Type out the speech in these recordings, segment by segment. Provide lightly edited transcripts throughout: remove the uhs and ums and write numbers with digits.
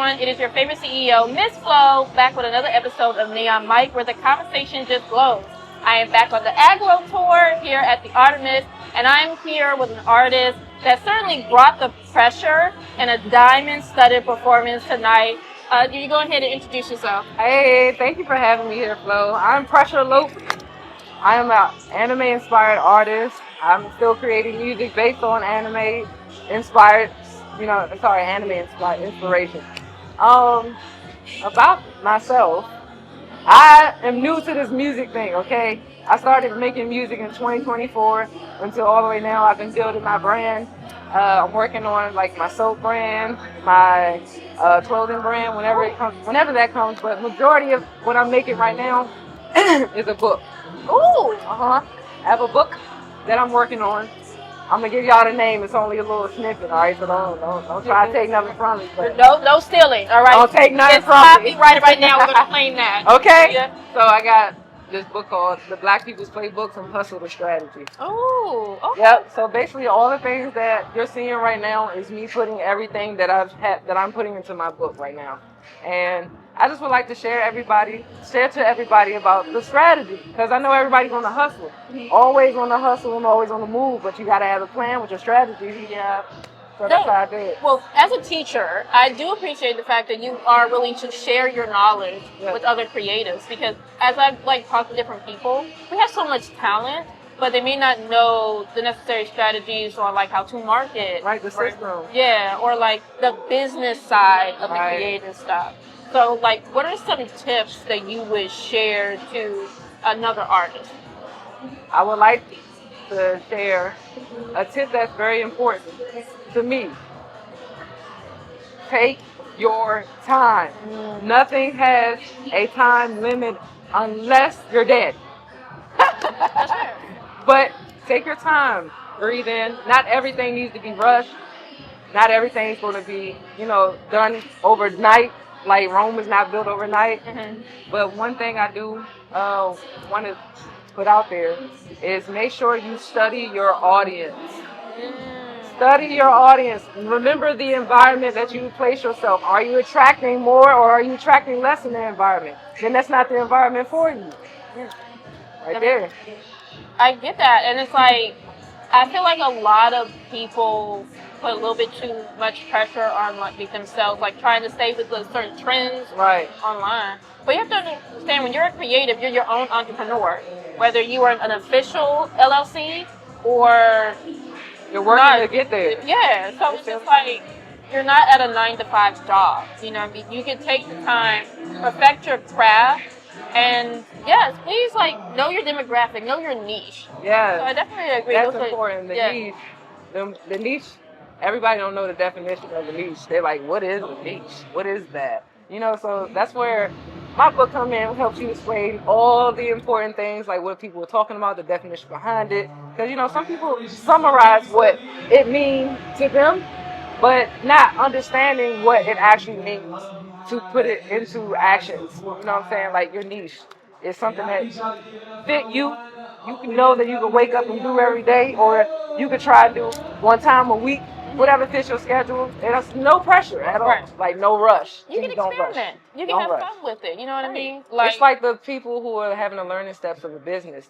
everyone. It is your favorite CEO, Miss Flo, back with another episode of Neon Mike, where the conversation just glows. I am back on the Aggro Tour here at the Artemis, and I'm here with an artist that certainly brought the pressure and a diamond-studded performance tonight. You go ahead and introduce yourself. Hey, thank you for having me here, Flo. I'm Pressure Loop. I am an anime-inspired artist. I'm still creating music based on anime-inspired, anime-inspired inspiration. About myself, I am new to this music thing, okay? I started making music in 2024 until all the way now. I've been building my brand. I'm working on like my soap brand, my clothing brand, whenever that comes. But majority of what I'm making right now is a book. Ooh! I have a book that I'm working on. I'm gonna give y'all the name. It's only a little snippet, all right? So don't try to take nothing from me. But no stealing, all right? Don't take nothing it's from me. Copyrighted right now. We're gonna claim that. Okay. Yeah. So I got this book called The Black People's Playbook from Hustle to Strategy. Oh, okay. Yep. So basically, all the things that you're seeing right now is me putting everything that I'm putting into my book right now, and I just would like to share to everybody about the strategy, because I know everybody's on the hustle, always on the hustle and always on the move, but you got to have a plan with your strategy. Yeah. So that's how I do it. Well, as a teacher, I do appreciate the fact that you are willing to share your knowledge with other creatives, because as I've talked to different people, we have so much talent, but they may not know the necessary strategies on how to market. Right, the system. Yeah, or the business side of the creative stuff. So what are some tips that you would share to another artist? I would like to share a tip that's very important to me. Take your time. Nothing has a time limit unless you're dead. But take your time. Breathe in. Not everything needs to be rushed. Not everything's going to be, done overnight. Like Rome is not built overnight. But one thing I do want to put out there is make sure you study your audience. Study your audience. Remember the environment that you place yourself. Are you attracting more or are you attracting less in the environment? Then that's not the environment for you. Right there. I get that. And it's I feel like a lot of people put a little bit too much pressure on themselves, trying to stay with the certain trends online. But you have to understand, when you're a creative, you're your own entrepreneur. Whether you are an official LLC or you're working to get there. Yeah, so it's just you're not at a 9-to-5 job. You know what I mean? You can take the time, perfect your craft, and yes, please know your demographic, know your niche. Yeah. So I definitely agree. That's important. Niche. The niche, everybody don't know the definition of the niche. They're like, what is a niche? What is that? So that's where my book comes in and helps you explain all the important things, like what people were talking about, the definition behind it. Because, some people summarize what it means to them, but not understanding what it actually means to put it into actions. You know what I'm saying? Your niche is something that fit you. You can know that you can wake up and do every day, or you can try to do one time a week, whatever fits your schedule. There's no pressure at all. No rush. You can experiment. You can have fun with it. You know what I mean? It's like the people who are having the learning steps of a business.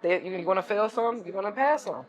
You're going to fail some, you're going to pass some.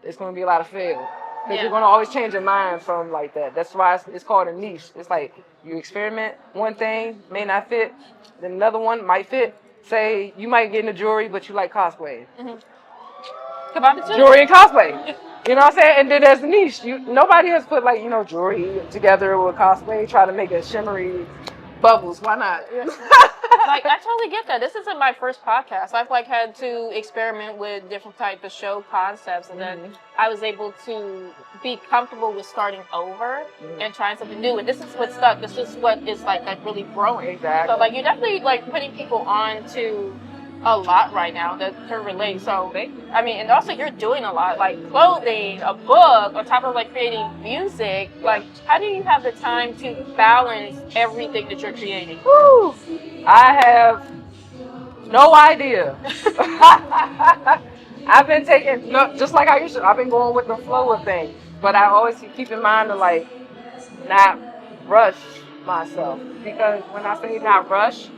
It's going to be a lot of fail. Because you're going to always change your mind from that. That's why it's called a niche. It's you experiment, one thing may not fit, then another one might fit. Say you might get into jewelry, but you like cosplaying. Jewelry and cosplay. You know what I'm saying? And then there's the niche. Nobody has put jewelry together with cosplay, try to make a shimmery bubbles. Why not? I totally get that. This isn't my first podcast. I've had to experiment with different types of show concepts, and then I was able to be comfortable with starting over and trying something new. And this is what stuck. This is what is really growing. Exactly. So you're definitely putting people on to a lot right now that can relate. So I mean, and also you're doing a lot, clothing, a book, on top of creating music. How do you have the time to balance everything that you're creating? Woo! I have no idea. I've been taking, just like how you should, I've been going with the flow of things. But I always keep in mind to not rush myself. Because when I say not rush,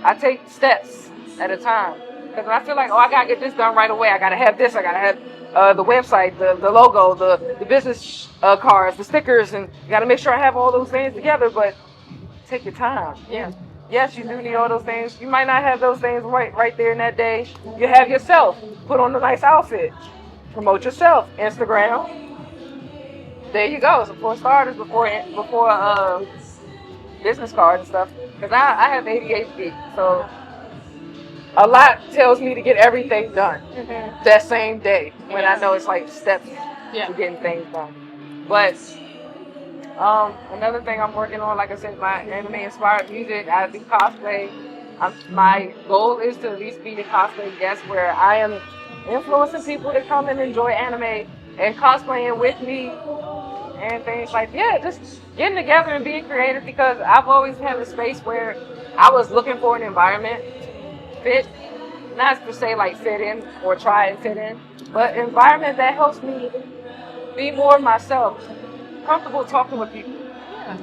I take steps at a time. Because when I feel like, oh, I gotta get this done right away, I gotta have this, I gotta have the website, the logo, the business cards, the stickers, and you gotta make sure I have all those things together. But take your time. Yeah. Yes, you do need all those things. You might not have those things right there in that day. You have yourself. Put on a nice outfit. Promote yourself. Instagram. There you go. So for starters, before business cards and stuff, because I have ADHD, so a lot tells me to get everything done that same day when I know it's like steps to getting things done. But another thing I'm working on, like I said, my anime-inspired music. I do cosplay. My goal is to at least be a cosplay guest where I am influencing people to come and enjoy anime and cosplaying with me and things like just getting together and being creative, because I've always had a space where I was looking for an environment fit, not to say like fit in or try and fit in, but an environment that helps me be more myself, comfortable talking with people,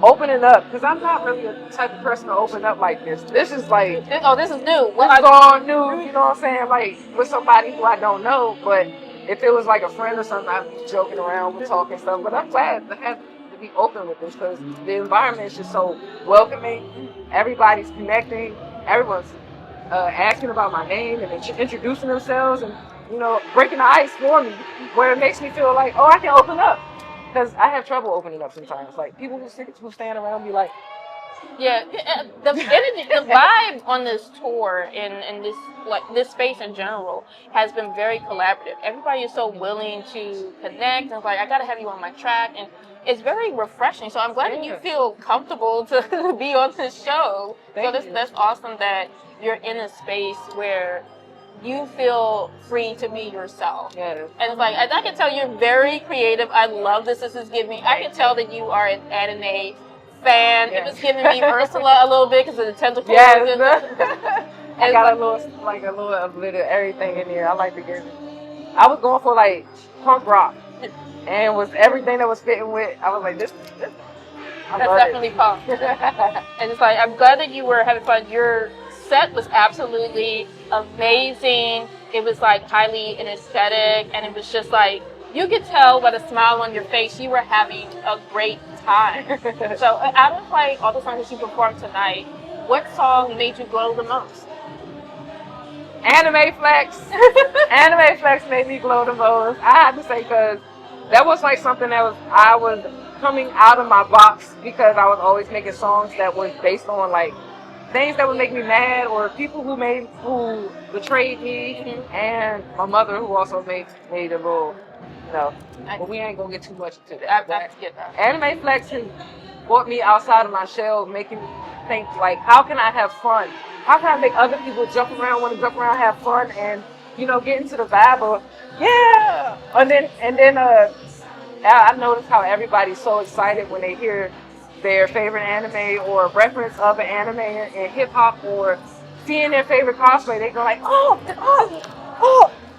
opening up, because I'm not really the type of person to open up like this. This is like, this is new. This is all new, you know what I'm saying? Like with somebody who I don't know, but if it was like a friend or something, I'd be joking around with talking stuff. But I'm glad to have to be open with this, because the environment is just so welcoming. Everybody's connecting. Everyone's asking about my name and introducing themselves and, you know, breaking the ice for me, where it makes me feel like, oh, I can open up. Because I have trouble opening up sometimes. Like people who stand around me like, the energy, the vibe on this tour and this space in general has been very collaborative. Everybody is so willing to connect and like, I gotta have you on my track, and it's very refreshing. So I'm glad that you feel comfortable to be on this show. That's awesome that you're in a space where you feel free to be yourself. Yes. And it's like, I can tell you're very creative. I love this. This is giving. I can tell that you are an anime fan. It was giving me Ursula a little bit because of the tentacles. Yes. I got a little of everything in here. I like to get it. I was going for like punk rock, and was everything that was fitting with. I was like, this that's definitely punk. And it's like, I'm glad that you were having fun. Your set was absolutely amazing. It was like highly aesthetic, and it was just like, you could tell by the smile on your face you were having a great time. So out of like all the songs that you performed tonight, what song made you glow the most? Anime Flex. Anime Flex made me glow the most. I have to say, because that was like something that I was coming out of my box, because I was always making songs that was based on like things that would make me mad, or people who betrayed me, and my mother, who also made a little, you know. But we ain't gonna get too much into that. I get that. Anime Flex has brought me outside of my shell, making me think like, how can I have fun? How can I make other people want to jump around, have fun, and, you know, get into the vibe of, And then I noticed how everybody's so excited when they hear their favorite anime or reference of an anime in hip hop, or seeing their favorite cosplay. They go like, oh.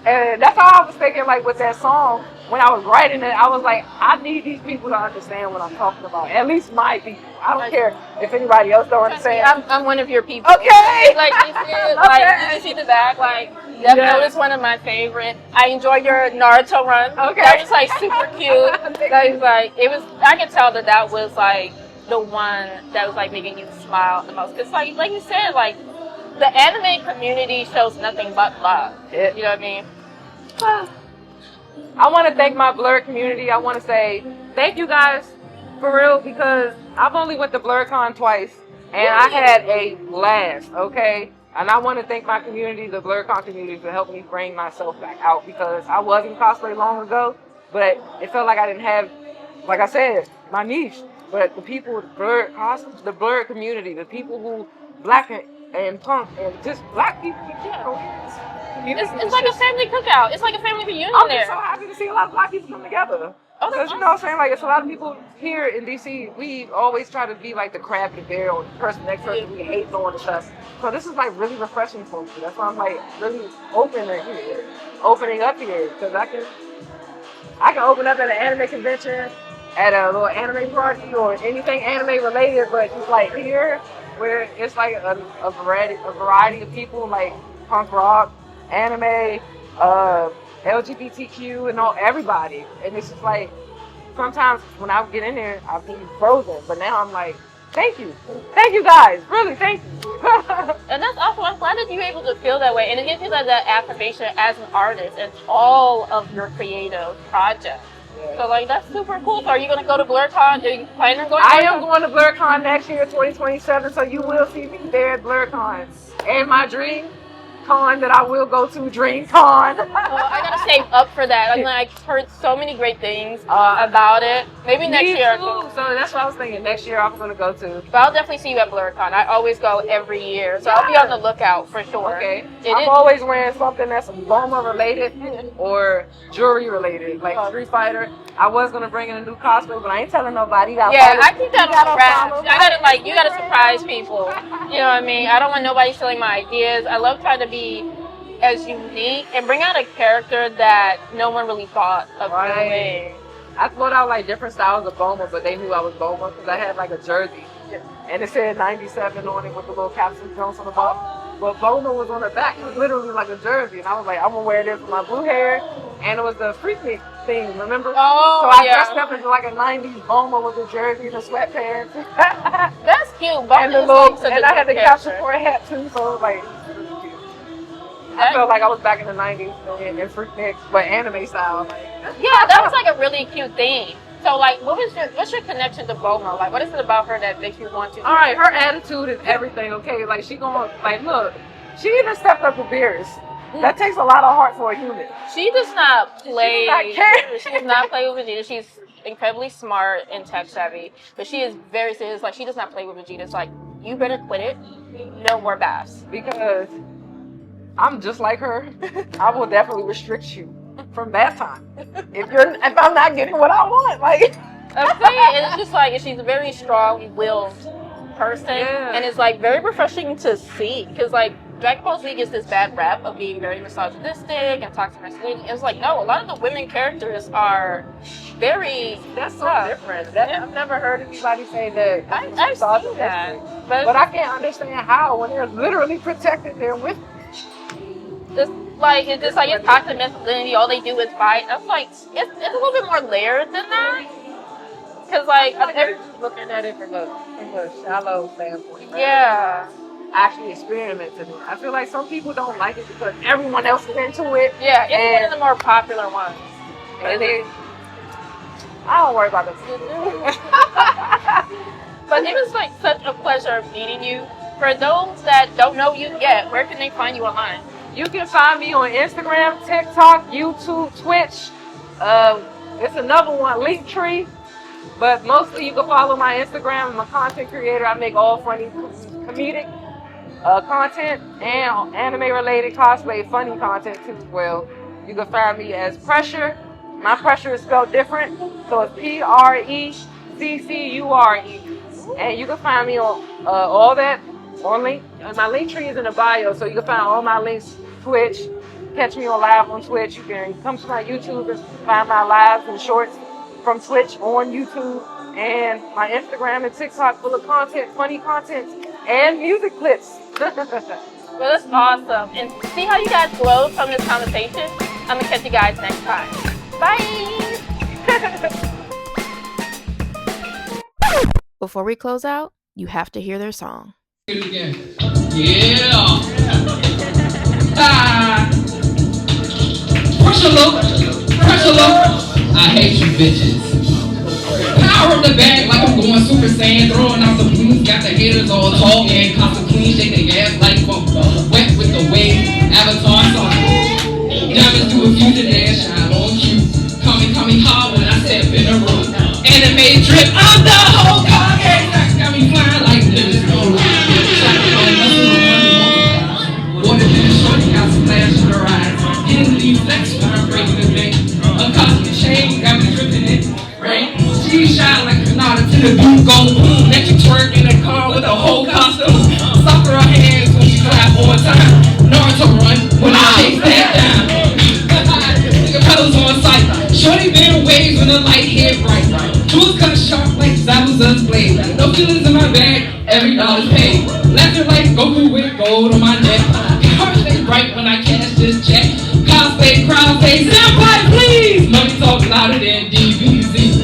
And that's how I was thinking, like, with that song. When I was writing it, I was like, I need these people to understand what I'm talking about. At least my people. I don't care if anybody else don't understand. I'm one of your people. Okay. Like, you see the back, like, Death Note is one of my favorite. I enjoy your Naruto run. Okay. That was like super cute. That was like, I could tell that was like the one that was like making you smile the most. It's like you said, like, the anime community shows nothing but love. You know what I mean? I want to thank my Blur community. I want to say thank you guys for real, because I've only went to BlurCon twice, and I had a blast, okay? And I want to thank my community, the BlurCon community, for helping me bring myself back out, because I was in cosplay long ago, but it felt like I didn't have, like I said, my niche. But the people, the Blur community, the people who black and punk and just black people in general. It's like a family cookout. It's like a family reunion. I'm just so happy to see a lot of black people come together. Because you know what I'm saying? Like, it's a lot of people here in DC, we always try to be like the crab in the barrel, or the person next person we hate on and stuff. So this is like really refreshing for me. That's why I'm like really opening up here. Because I can open up at an anime convention at a little anime party or anything anime related, but just like here, where it's like a variety of people, like punk rock, anime, LGBTQ, and everybody. And it's just like, sometimes when I get in there, I'll be frozen. But now I'm like, thank you guys, really, thank you. And that's awesome. I'm glad that you're able to feel that way, and it gives you that affirmation as an artist and all of your creative projects. Yeah. So like that's super cool. So are you going to go to BlurCon? Are you planning on going? I am going to BlurCon next year, 2027. So you will see me there at BlurCon. And my dream con that I will go to, DreamCon. I gotta save up for that. I've heard so many great things about it. Maybe next year. Too. So that's what I was thinking. Next year I'm gonna go to. But I'll definitely see you at BlurCon. I always go every year, so I'll be on the lookout for sure. Okay. I'm always wearing something that's Boma related or jewelry related, like Street Fighter. I was gonna bring in a new cosplay, but I ain't telling nobody. I think that's you gotta surprise people. You know what I mean? I don't want nobody stealing my ideas. I love trying to be as unique and bring out a character that no one really thought of doing. I thought out like different styles of Boma, but they knew I was Boma because I had like a jersey and it said 97 on it with the little Captain Jones on the bottom. But Boma was on the back. It was literally like a jersey, and I was like, I'm gonna wear this with my blue hair. And it was the Freaknik thing, remember? Oh, so I dressed up into like a 90s Boma with a jersey and the sweatpants. That's cute. Boma and I had the Captain for a hat too, so it was like. I felt like I was back in the 90s in Freaknik, but anime style. Yeah, that was like a really cute theme. So, like, what's your connection to Boma? Like, what is it about her that makes you want to? All right, her attitude is everything, okay? Like, she going, like, look, she even stepped up to Beerus. That takes a lot of heart for a human. She does not play. She does not care. She does not play with Vegeta. She's incredibly smart and tech savvy, but she is very serious. Like, she does not play with Vegeta. It's like, you better quit it. No more baths. Because I'm just like her. I will definitely restrict you from bath time if I'm not getting what I want. Like I'm saying, it's just like she's a very strong-willed person, and it's like very refreshing to see because like Dragon Ball Z gets this bad rap of being very misogynistic and toxic masculinity. It's like no, a lot of the women characters are very. That's so different. I've never heard anybody say that. I've seen that, but I can't understand how when they're literally protected there with. It's toxic masculinity. All they do is fight. I'm like, it's a little bit more layered than that. Because I'm looking at it from a shallow standpoint. Right? Yeah. Actually experimenting it. I feel like some people don't like it because everyone else is into it. Yeah, it's one of the more popular ones. And I don't worry about this. But it was like such a pleasure meeting you. For those that don't know you yet, where can they find you online? You can find me on Instagram, TikTok, YouTube, Twitch. It's another one, Linktree. But mostly you can follow my Instagram. I'm a content creator. I make all funny, comedic content and anime-related cosplay, funny content too as well. You can find me as PreCCure. My PreCCure is spelled different, so it's PreCCure. And you can find me on all that on link. My link tree is in the bio, so you can find all my links. Twitch, catch me on live on Twitch. You can come to my YouTube and find my lives and shorts from Twitch on YouTube, and my Instagram and TikTok full of content, funny content, and music clips. Well, that's awesome. And see how you guys glow from this conversation? I'm gonna catch you guys next time. Bye! Before we close out, you have to hear their song. Get it again. Yeah! Pressure look. I hate you bitches. Power in the back like I'm going Super Saiyan, throwing out the blues, got the haters all talking, cops clean, shake their ass like wet with the wave, Avatar song. Diamonds do a fusion and shine on cue. Call me hard when I step in the room. Anime drip, I'm the whole car. Got me flying like this. Water in the shorty, got splash in the ride. Hitting leaf flex when I'm breaking the bank. A cosmic chain, got me dripping it. Rain, she shine like Renata to the blue gold boom. Let you twerk in the car with a whole costume. Stop her hands when she clap all the time. Naruto run when I chase that down. Nigga pedals on sight. Shorty been waves when the light hit bright. sharp like Zabuza's blade. No feelings in my bag, every dollar's paid. Laughter like Goku with gold on my neck. Heart stay bright when I cash this check. Cosplay, crowd say, senpai, please! Money talk louder than DBZ.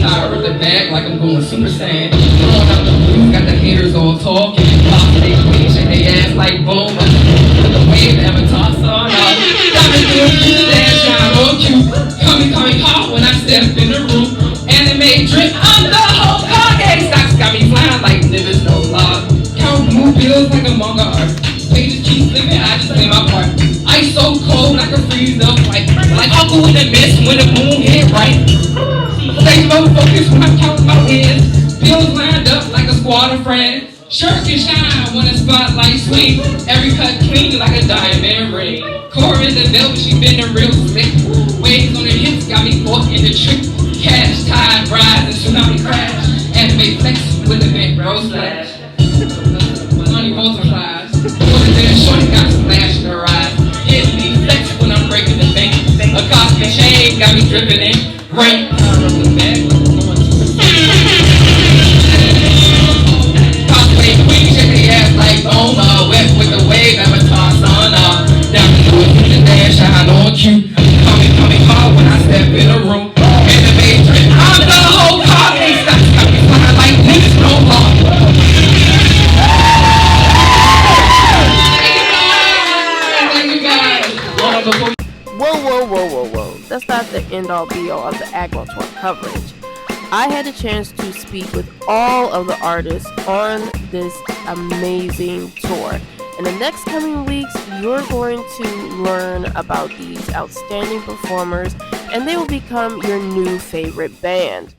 Power in the bag like I'm going Super Saiyan. Throwing out the blue, got the haters all talking. They queen, shake they ass like boom. With the wave, avatar sun up. Diamond doing good, dance shine all cute. Coming hot when I step in the room. Anime drip, I'm the whole Kage. Stocks got me flying like niggas no love. Count blue bills like a manga art. Pages keep flipping, I just play my part. Ice so cold I can freeze up like Uncle in the mist when the moon hit right. Stay low focus when I'm counting my wins. Bills lined up like a squad of friends. Shirt can shine when the spotlight swing. Every cut clean like a diamond ring. Core in the velvet, she been real slick. Waves on her hips got me caught in the trick. Cash, tide, rise, and tsunami crash. Anime flex with a bent rose flash. Money multiplies. More than shorty got splash in her eyes. Hit me flex when I'm breaking the bank. A cosmic chain got me dripping in rain. Cosplay queen, shake the ass like Oma. Wet with the wave, avatar sun up. Down the door, the dance shine on cue. Coming hard when I step in the room. Anime drip, I'm the whole car. They stop, got me flying like niggas no more. Whoa. That's not the end-all be-all of the Aggro Tour coverage. I had a chance to speak with all of the artists on this amazing tour. In the next coming weeks, you're going to learn about these outstanding performers, and they will become your new favorite band.